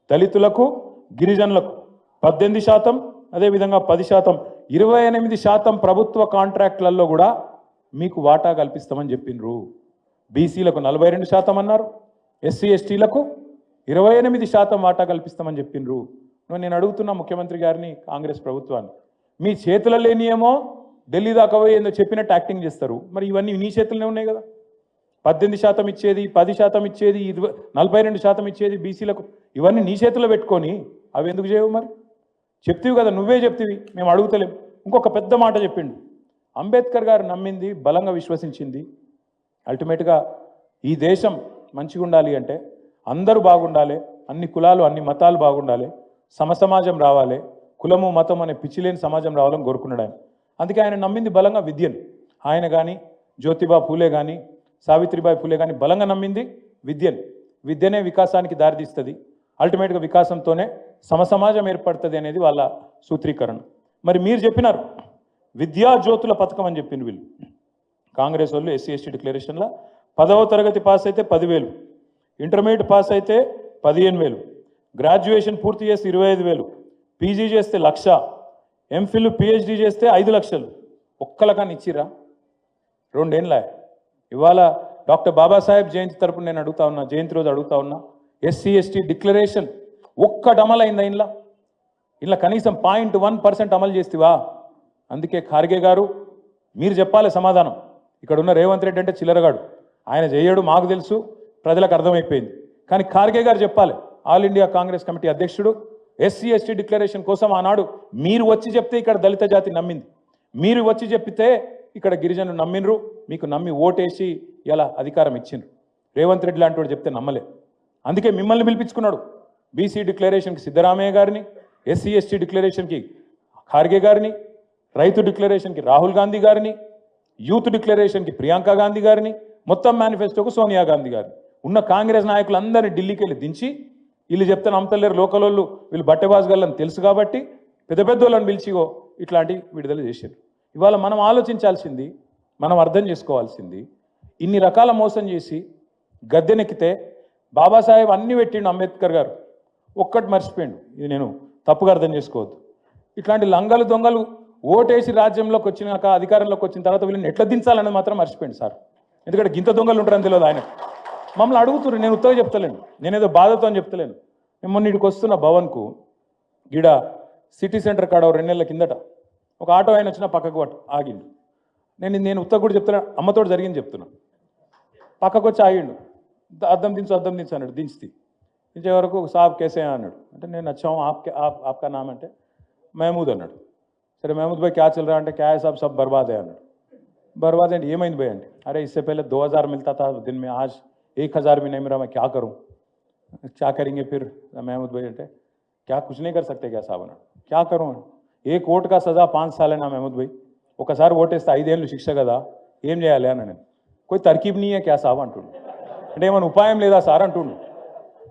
దళితులకు గిరిజనులకు 18%, అదేవిధంగా 10%, 28% ప్రభుత్వ కాంట్రాక్టులలో కూడా మీకు వాటా కల్పిస్తామని చెప్పిండ్రు. బీసీలకు 42% అన్నారు, ఎస్సీ ఎస్టీలకు 28% వాటా కల్పిస్తామని చెప్పిండ్రు. నేను అడుగుతున్నా ముఖ్యమంత్రి గారిని, కాంగ్రెస్ ప్రభుత్వాన్ని, మీ చేతుల లేనియేమో ఢిల్లీ దాకా పోయి ఏందో చెప్పినట్టు యాక్టింగ్ చేస్తారు. మరి ఇవన్నీ నీ చేతుల్లోనే ఉన్నాయి కదా. 18% ఇచ్చేది, 10% ఇచ్చేది, 42% ఇచ్చేది బీసీలకు, ఇవన్నీ నీ చేతుల్లో పెట్టుకొని అవి ఎందుకు చేయవు? మరి చెప్తివి కదా, నువ్వే చెప్తివి, మేము అడుగుతలేం. ఇంకొక పెద్ద మాట చెప్పిండు, అంబేద్కర్ గారు నమ్మింది, బలంగా విశ్వసించింది, అల్టిమేట్గా ఈ దేశం మంచిగా ఉండాలి అంటే అందరూ బాగుండాలి, అన్ని కులాలు అన్ని మతాలు బాగుండాలి, సమసమాజం రావాలి, కులము మతం అనే పిచ్చిలేని సమాజం రావాలని కోరుకున్నాడు ఆయన. అందుకే ఆయన నమ్మింది బలంగా విద్యను. ఆయన కానీ జ్యోతిబా ఫూలే కానీ సావిత్రిబాయి ఫూలే కానీ బలంగా నమ్మింది విద్యను. విద్యనే వికాసానికి దారితీస్తుంది, అల్టిమేట్గా వికాసంతోనే సమసమాజం ఏర్పడుతుంది అనేది వాళ్ళ సూత్రీకరణ. మరి మీరు చెప్పినారు విద్యా జ్యోతుల పథకం అని చెప్పింది వీళ్ళు కాంగ్రెస్ వాళ్ళు. ఎస్సీ ఎస్టీ డిక్లరేషన్లో 10వ తరగతి పాస్ అయితే 10,000, ఇంటర్మీడియట్ పాస్ అయితే 15,000, గ్రాడ్యుయేషన్ పూర్తి చేస్తే 25,000, పీజీ చేస్తే 1,00,000, ఎంఫిల్ పిహెచ్డి చేస్తే 5 లక్షలు. ఒక్కలకాన్ని ఇచ్చిరా? 2 ఏళ్ళ. ఇవాళ డాక్టర్ బాబాసాహెబ్ జయంతి తరపున నేను అడుగుతా ఉన్నా, జయంతి రోజు అడుగుతా ఉన్నా, ఎస్సీ ఎస్టీ డిక్లరేషన్ ఒక్కటి అమలైందా? ఇలా కనీసం 0.1% అమలు చేస్తేవా? అందుకే ఖార్గే గారు మీరు చెప్పాలి సమాధానం. ఇక్కడ ఉన్న రేవంత్ రెడ్డి అంటే చిల్లరగాడు, ఆయన చేయడు, మాకు తెలుసు, ప్రజలకు అర్థమైపోయింది. కానీ ఖార్గే గారు చెప్పాలి, ఆల్ ఇండియా కాంగ్రెస్ కమిటీ అధ్యక్షుడు, ఎస్సీ ఎస్టీ డిక్లరేషన్ కోసం ఆనాడు మీరు వచ్చి చెప్తే ఇక్కడ దళిత జాతి నమ్మింది, మీరు వచ్చి చెప్పితే ఇక్కడ గిరిజనులు నమ్మినరు, మీకు నమ్మి ఓటేసి ఇలా అధికారం ఇచ్చిండ్రు. రేవంత్ రెడ్డి లాంటి వాడు చెప్తే నమ్మలే. అందుకే మిమ్మల్ని పిలిపించుకున్నాడు. బీసీ డిక్లరేషన్కి సిద్ధరామయ్య గారిని, ఎస్సీ ఎస్టీ డిక్లరేషన్కి ఖార్గే గారిని, రైతు డిక్లరేషన్కి రాహుల్ గాంధీ గారిని, యూత్ డిక్లరేషన్కి ప్రియాంక గాంధీ గారిని, మొత్తం మేనిఫెస్టోకు సోనియా గాంధీ గారిని, ఉన్న కాంగ్రెస్ నాయకులందరినీ ఢిల్లీకి వెళ్ళి దించి వీళ్ళు చెప్తే నమ్మతలేరు, లోకల్ వాళ్ళు వీళ్ళు బట్టెబాజుగాళ్ళని తెలుసు కాబట్టి పెద్ద పెద్ద వాళ్ళని పిలిచిగో ఇట్లాంటి విడుదల చేశారు. ఇవాళ మనం ఆలోచించాల్సింది, మనం అర్థం చేసుకోవాల్సింది, ఇన్ని రకాల మోసం చేసి గద్దెనెక్కితే బాబాసాహెబ్ అన్ని పెట్టిండు అంబేద్కర్ గారు, ఒక్కటి మర్చిపోయిండు. ఇది నేను తప్పుగా అర్థం చేసుకోవద్దు. ఇట్లాంటి లంగలు దొంగలు ఓటేసి రాజ్యంలోకి వచ్చినాక అధికారంలోకి వచ్చిన తర్వాత వీళ్ళని ఎట్లా దించాలని మాత్రం మర్చిపోయింది సార్. ఎందుకంటే గింత దొంగలు ఉంటారని తెలియదు ఆయన. మమ్మల్ని అడుగుతున్నారు, నేను ఉత్తగా చెప్తలేను, నేనేదో బాధతో అని చెప్తలేను. నేను మొన్న ఇక్కడికి వస్తున్న భవన్కు గిడ సిటీ సెంటర్ కాడ 2 నెలల కిందట ఒక ఆటో ఆయన వచ్చిన పక్కకు ఆగిండు. నేను ఉత్తగా కూడా చెప్తున్నా, అమ్మతో జరిగింది చెప్తున్నా. పక్కకు వచ్చి ఆగిండు, అద్దం దించు అన్నాడు. దించే వరకు సాబ్ కేసే అన్నాడు. అంటే నేను వచ్చాము ఆప్కా నామ్ అంటే మహమూద్ అన్నాడు. సరే మహమూద్ భాయ్ క్యా చల్ రా అంటే క్యా సాబ్ సబ్ బర్బాదే అన్నాడు. బర్బాద్ అంటే ఏమైంది భయ్ అంటే, అరే ఇస్సే పहले 2000 मिलता था दिन में, आज 1000 भी नहीं मिला, मैं क्या करूँ, क्या करेंगे फिर महमूद भाई అంటే क्या कुछ नहीं कर सकते क्या साहब అన్నాడు. क्या करूँ, एक ఓట్ का सजा 5 साल है ना महमूद भाई, ఒకసారి ఓటేస్తే 5 ఏళ్ళు శిక్ష కదా, ఏం చేయాలి అన్న. నేను कोई तरकीब नहीं है क्या साहब అంటుండు. అంటే ఏమైనా ఉపాయం లేదా సార్ అంటుండు.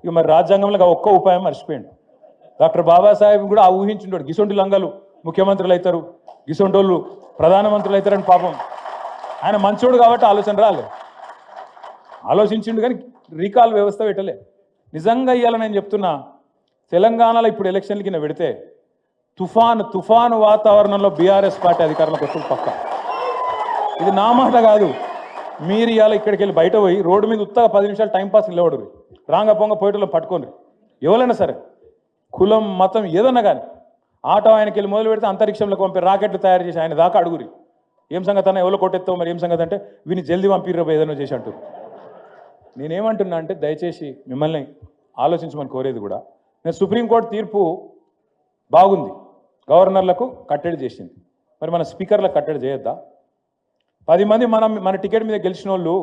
ఇక మరి రాజ్యాంగంలో ఒక్క ఉపాయం మర్చిపోయిండు. డాక్టర్ బాబాసాహెబ్ కూడా ఆ ఊహించుంటాడు, గిసొంటి లంగలు ముఖ్యమంత్రులు అవుతారు, గిసొంటోళ్ళు ప్రధానమంత్రులు అవుతారని. పాపం ఆయన మంచోడు కాబట్టి ఆలోచన రాలే, ఆలోచించిండు కానీ రీకాల్ వ్యవస్థ పెట్టలే. నిజంగా ఇవ్వాల నేను చెప్తున్నా, తెలంగాణలో ఇప్పుడు ఎలక్షన్ల కింద పెడితే తుఫాను వాతావరణంలో బీఆర్ఎస్ పార్టీ అధికారంలోకి వస్తుంది పక్క. ఇది నా మాట కాదు. మీరు ఇవాళ ఇక్కడికి వెళ్ళి బయట పోయి రోడ్డు మీద ఉత్తగా 10 నిమిషాలు టైంపాస్ నిలబడరు, రాంగ పొంగ పోయేటలో పట్టుకోండి. ఎవరైనా సరే కులం మతం ఏదన్నా కానీ ఆటో ఆయనకి వెళ్ళి మొదలు పెడితే అంతరిక్షంలోకి పంపి రాకెట్లు తయారు చేసి ఆయన దాకా అడుగురి, ఏం సంగతి అన్న, ఎవరో కొట్టెత్తావు మరి ఏం సంగతి అంటే వీని జల్దీ పంపిర్రు ఏదైనా చేసి అంటారు. నేనేమంటున్నా అంటే దయచేసి మిమ్మల్ని ఆలోచించమని కోరేది కూడా, నేను సుప్రీంకోర్టు తీర్పు బాగుంది, గవర్నర్లకు కట్టడి చేసింది, మరి మన స్పీకర్లకు కట్టడి చేయొద్దా? 10 మంది మన టికెట్ మీద గెలిచిన వాళ్ళు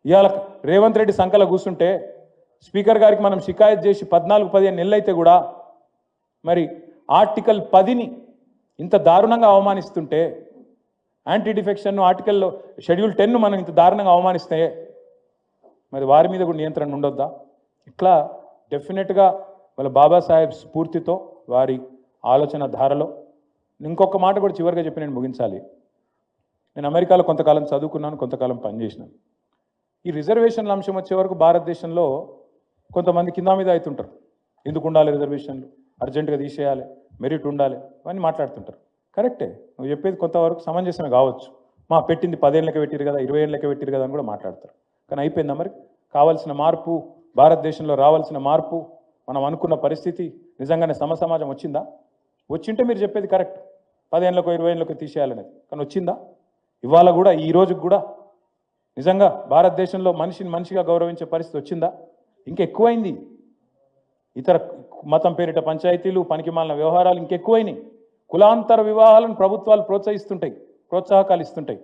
ఇవాళ రేవంత్ రెడ్డి సంకల కూర్చుంటే స్పీకర్ గారికి మనం షికాయత్ చేసి 14-15 నెలలు అయితే కూడా మరి ఆర్టికల్ 10ని ఇంత దారుణంగా అవమానిస్తుంటే, యాంటీ డిఫెక్షన్ ఆర్టికల్లో షెడ్యూల్ 10 మనం ఇంత దారుణంగా అవమానిస్తే మరి వారి మీద కూడా నియంత్రణ ఉండొద్దా? ఇట్లా డెఫినెట్గా వాళ్ళ బాబాసాహెబ్ స్ఫూర్తితో వారి ఆలోచన ధారలో. ఇంకొక మాట కూడా చివరిగా చెప్పి నేను ముగించాలి. నేను అమెరికాలో కొంతకాలం చదువుకున్నాను, కొంతకాలం పనిచేసినాను. ఈ రిజర్వేషన్ల అంశం వచ్చే వరకు భారతదేశంలో కొంతమంది కింద మీద అవుతుంటారు. ఎందుకు ఉండాలి రిజర్వేషన్లు, అర్జెంటుగా తీసేయాలి, మెరిట్ ఉండాలి, ఇవన్నీ మాట్లాడుతుంటారు. కరెక్టే, నువ్వు చెప్పేది కొంతవరకు సమంజసమే కావచ్చు. పెట్టింది 10 ఏళ్ళకి పెట్టిరు కదా, 20 ఏళ్ళకి పెట్టిరు కదా అని కూడా మాట్లాడతారు. కానీ అయిపోయిందా మరి? కావాల్సిన మార్పు, భారతదేశంలో రావాల్సిన మార్పు, మనం అనుకున్న పరిస్థితి నిజంగానే సమాజం వచ్చిందా? వచ్చింటే మీరు చెప్పేది కరెక్ట్, 10 ఏళ్ళకో 20 ఏళ్ళకో తీసేయాలనేది. కానీ వచ్చిందా? ఇవాళ కూడా, ఈ రోజుకి కూడా నిజంగా భారతదేశంలో మనిషిని మనిషిగా గౌరవించే పరిస్థితి వచ్చిందా? ఇంకెక్కువైంది. ఇతర మతం పేరిట పంచాయతీలు, పనికిమాలిన వ్యవహారాలు ఇంకెక్కువైనాయి. కులాంతర వివాహాలను ప్రభుత్వాలు ప్రోత్సాహకాలు ఇస్తుంటాయి.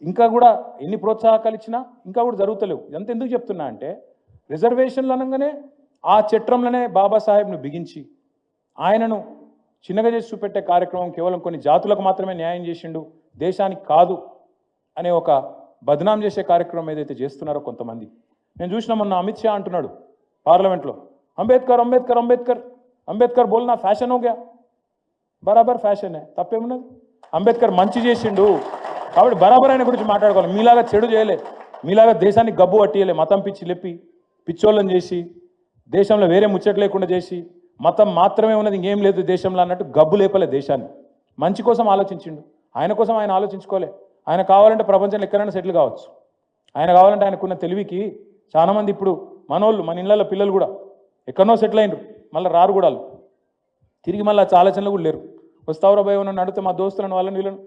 ఇంకా కూడా ఎన్ని ప్రోత్సాహకాలు ఇచ్చినా ఇంకా కూడా జరుగుతలేవు. ఇదంతా ఎందుకు చెప్తున్నా అంటే, రిజర్వేషన్లు అనగానే ఆ చట్రంలోనే బాబాసాహెబ్ను బిగించి ఆయనను చిన్నగా చేసి చూపెట్టే కార్యక్రమం కేవలం కొన్ని జాతులకు మాత్రమే న్యాయం చేసిండు, దేశానికి కాదు అనే ఒక బదనాం చేసే కార్యక్రమం ఏదైతే చేస్తున్నారో కొంతమంది. నేను చూసిన మొన్న అమిత్ షా అంటున్నాడు పార్లమెంట్లో, అంబేద్కర్ అంబేద్కర్ అంబేద్కర్ అంబేద్కర్ బోల్నా ఫ్యాషన్ హో గయా. బరాబర్ ఫ్యాషనే, తప్పేమున్నది? అంబేద్కర్ మంచి చేసిండు కాబట్టి బరాబర్ ఆయన గురించి మాట్లాడుకోవాలి. మీలాగా చెడు చేయలే, మీలాగా దేశాన్ని గబ్బు పట్టియలే, మతం పిచ్చి లేపి పిచ్చోళ్ళని చేసి దేశంలో వేరే ముచ్చట లేకుండా చేసి మతం మాత్రమే ఉన్నది ఇంకేం లేదు దేశంలో అన్నట్టు గబ్బు లేపలే దేశాన్ని. మంచి కోసం ఆలోచించిండు. ఆయన కోసం ఆయన ఆలోచించుకోలే. ఆయన కావాలంటే ప్రపంచంలో ఎక్కడైనా సెటిల్ కావచ్చు. ఆయన కావాలంటే ఆయనకున్న తెలివికి చాలామంది ఇప్పుడు మనోళ్ళు, మన ఇళ్ళల్లో పిల్లలు కూడా ఎక్కడనో సెటిల్ అయినరు, మళ్ళీ రారు కూడా తిరిగి మళ్ళీ ఆలోచనలు కూడా లేరు. వస్తావురా భయ నన్ను అడిగితే మా దోస్తులను వాళ్ళని వీళ్ళను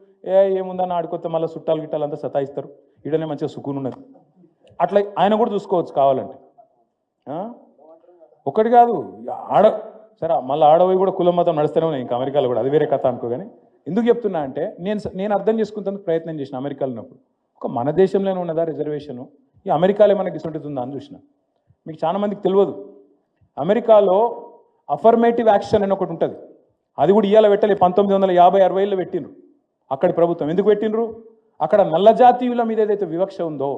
ఏముందని ఆడుకొస్తే మళ్ళీ చుట్టాలు గిట్టాలు అంతా సతాయిస్తారు, ఈడనే మంచిగా సుకూన్ ఉన్నది. అట్లా ఆయన కూడా చూసుకోవచ్చు కావాలంటే. ఒకటి కాదు సరే మళ్ళీ ఆడవి కూడా కులం మతం నడుస్తూనే ఉన్నాయి ఇంకా అమెరికాలో కూడా, అది వేరే కథ అనుకో. కానీ ఎందుకు చెప్తున్నా అంటే, నేను అర్థం చేసుకుంటానికి ప్రయత్నం చేసిన అమెరికాలో ఉన్నప్పుడు. ఒక మన దేశంలోనే ఉన్నదా రిజర్వేషను, ఈ అమెరికాలో మనకి ఇస్తుంటుందా అని చూసిన. మీకు చాలా మందికి తెలియదు, అమెరికాలో అఫర్మేటివ్ యాక్షన్ అని ఒకటి ఉంటుంది. అది కూడా ఇవాళ పెట్టలే, 1950-60లో పెట్టినరు అక్కడి ప్రభుత్వం. ఎందుకు పెట్టినరు? అక్కడ నల్ల జాతీయుల మీద ఏదైతే వివక్ష ఉందో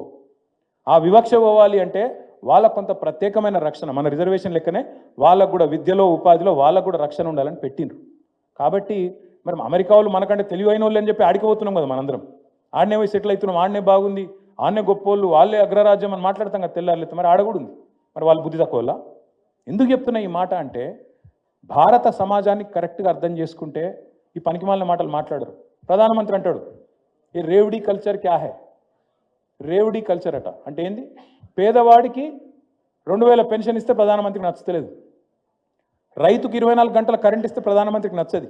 ఆ వివక్ష పోవాలి అంటే వాళ్ళకు కొంత ప్రత్యేకమైన రక్షణ, మన రిజర్వేషన్ లెక్కనే వాళ్ళకు కూడా విద్యలో ఉపాధిలో వాళ్ళకు కూడా రక్షణ ఉండాలని పెట్టినరు. కాబట్టి మరి అమెరికా వాళ్ళు మనకంటే తెలివైన వాళ్ళు అని చెప్పి ఆడిపోతున్నాం కదా మనందరం. ఆడనే పోయి సెటిల్ అవుతున్నాం, ఆడనే బాగుంది, ఆడనే గొప్పోళ్ళు, వాళ్ళే అగ్రరాజ్యం అని మాట్లాడతాం కదా తెల్లారులైతే. మరి ఆడకూడదు ఉంది, మరి వాళ్ళు బుద్ధి తక్కువ. ఎందుకు చెప్తున్నా ఈ మాట అంటే, భారత సమాజాన్ని కరెక్ట్గా అర్థం చేసుకుంటే ఈ పనికిమాలిన మాటలు మాట్లాడరు. ప్రధానమంత్రి అంటాడు, ఈ రేవడీ కల్చర్ క్యా హై, రేవడీ కల్చర్ అట అంటే ఏంది? పేదవాడికి 2000 పెన్షన్ ఇస్తే ప్రధానమంత్రికి నచ్చలేదు, రైతుకు 24 గంటల కరెంట్ ఇస్తే ప్రధానమంత్రికి నచ్చది,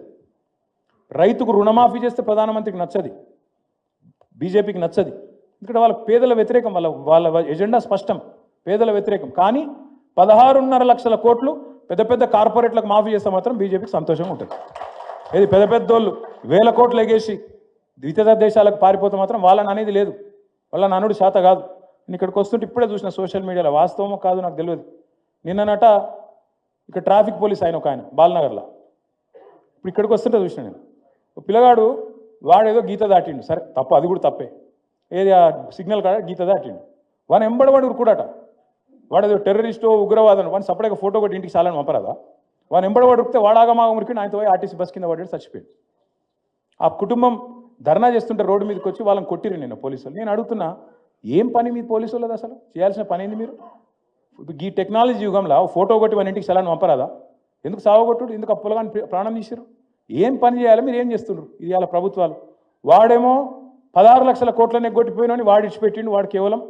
రైతుకు రుణమాఫీ చేస్తే ప్రధానమంత్రికి నచ్చది, బీజేపీకి నచ్చది. ఎందుకంటే వాళ్ళ పేదల వ్యతిరేకం, వాళ్ళ ఎజెండా స్పష్టం, పేదల వ్యతిరేకం. కానీ 16.5 లక్షల కోట్లు పెద్ద పెద్ద కార్పొరేట్లకు మాఫీ చేస్తే మాత్రం బీజేపీకి సంతోషంగా ఉంటుంది. ఏది పెద్ద పెద్దోళ్ళు 1000 కోట్లు ఎగేసి ఇతర దేశాలకు పారిపోతే మాత్రం వాళ్ళని అనేది లేదు, వాళ్ళని అనుడు శాత కాదు. నేను ఇక్కడికి వస్తుంటే ఇప్పుడే చూసిన సోషల్ మీడియాలో, వాస్తవమో కాదు నాకు తెలియదు, నిన్ననట ఇక్కడ ట్రాఫిక్ పోలీస్ ఒక ఆయన బాలనగర్లో, ఇప్పుడు ఇక్కడికి వస్తుంటే చూసిన నేను, పిల్లగాడు వాడేదో గీత దాటిండు, సరే తప్పు, అది కూడా తప్పే, ఏది ఆ సిగ్నల్ కాడ గీత దాటిండు, వాడు ఎంబడవాడు ఉరుకుడట, వాడేదో టెర్రరిస్టో ఉగ్రవాదం, వాడిని సపరేట్గా ఫోటో కొట్టి ఇంటికి చాలని పంపరాదా? వాడు ఎంబడవాడు ఉరికితే వాడాగమాగం ఉరికి ఆయనతో పోయి ఆర్టీసీ బస్ కింద పడ్డాడు, చచ్చిపోయాడు. ఆ కుటుంబం ధర్నా చేస్తుంటే రోడ్డు మీదకి వచ్చి వాళ్ళని కొట్టిరు నిన్న పోలీసులు. నేను అడుగుతున్నా, ఏం పని మీ పోలీసు వాళ్ళది అసలు? చేయాల్సిన పని ఏంది మీరు? ఈ టెక్నాలజీ యుగంలో ఫోటో కొట్టి మన ఇంటికి చలాన్ని పంపరాదా? ఎందుకు సావగొట్టుడు, ఎందుకు అప్పులుగా ప్రాణం తీసారు? ఏం పని చేయాలి, మీరు ఏం చేస్తున్నారు? ఇది వాళ్ళ ప్రభుత్వాలు. వాడేమో 16 లక్షల కోట్లనే కొట్టిపోయినని వాడు ఇడిచిపెట్టిండు, వాడు కేవలం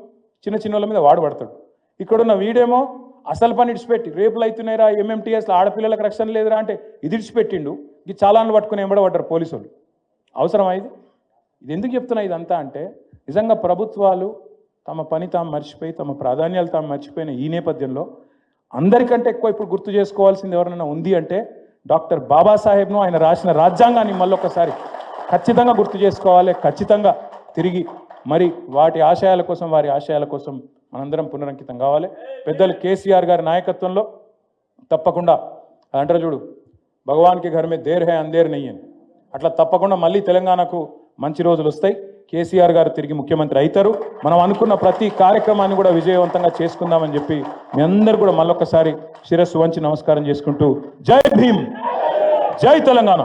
చిన్న చిన్న వాళ్ళ మీద వాడు పడతాడు. ఇక్కడున్న వీడేమో అసలు పని ఇడిచిపెట్టి, రేపులు అవుతున్నాయిరా, ఎంఎంటీఎస్లో ఆడపిల్లలకు రక్షణ లేదురా అంటే ఇది ఇడిచిపెట్టిండు, ఇది చాలాన్లు పట్టుకుని ఎంబడబడ్డారు పోలీసు వాళ్ళు. అవసరమా ఇది? ఎందుకు చెప్తున్నా ఇదంతా అంటే, నిజంగా ప్రభుత్వాలు తమ పని తాము మర్చిపోయి, తమ ప్రాధాన్యాలు తాము మర్చిపోయిన ఈ నేపథ్యంలో అందరికంటే ఎక్కువ ఇప్పుడు గుర్తు చేసుకోవాల్సింది ఎవరైనా ఉంది అంటే డాక్టర్ బాబాసాహెబ్ను, ఆయన రాసిన రాజ్యాంగాన్ని మళ్ళొకసారి ఖచ్చితంగా గుర్తు చేసుకోవాలి. ఖచ్చితంగా తిరిగి మరి వాటి ఆశయాల కోసం, వారి ఆశయాల కోసం మనందరం పునరంకితం కావాలి. పెద్దలు కేసీఆర్ గారి నాయకత్వంలో తప్పకుండా అంటారు చూడు, భగవాన్కి ఘర్ మే దేర్ హై అందేర్ నహీ అని, అట్లా తప్పకుండా మళ్ళీ తెలంగాణకు మంచి రోజులు వస్తాయి. కేసీఆర్ గారు తిరిగి ముఖ్యమంత్రి అవుతారు. మనం అనుకున్న ప్రతి కార్యక్రమాన్ని కూడా విజయవంతంగా చేసుకుందామని చెప్పి మీ అందరూ కూడా మళ్ళొకసారి శిరస్సు వంచి నమస్కారం చేసుకుంటూ, జై భీమ్, జై తెలంగాణ.